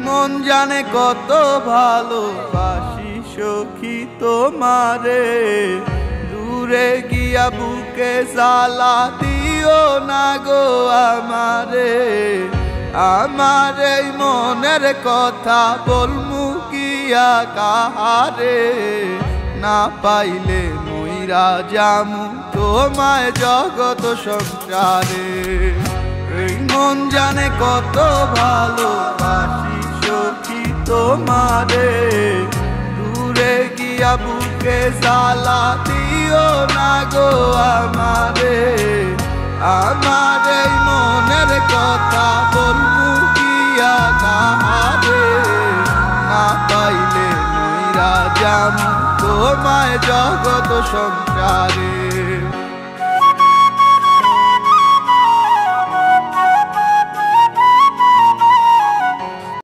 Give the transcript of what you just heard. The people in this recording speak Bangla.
মন জানে কত ভালোবাসি সখী তোমারে, দূরে গিয়া বুকে জ্বালা দিও না গো আমারে। আমার এই মনের কথা বলমু গিয়া কাহারে, না পাইলে মইরা যামু তোমায় জগত সংসারে। এই মন জানে কত ভালোবাসি সখী তোমারে, দূরে গিয়া বুকে জ্বালা দিও না গো আমারে। আমার এই মনের কথা বলবো গিয়া কাহারে, না পাইলে মইরা যামু তোমায় জগত সংসারে।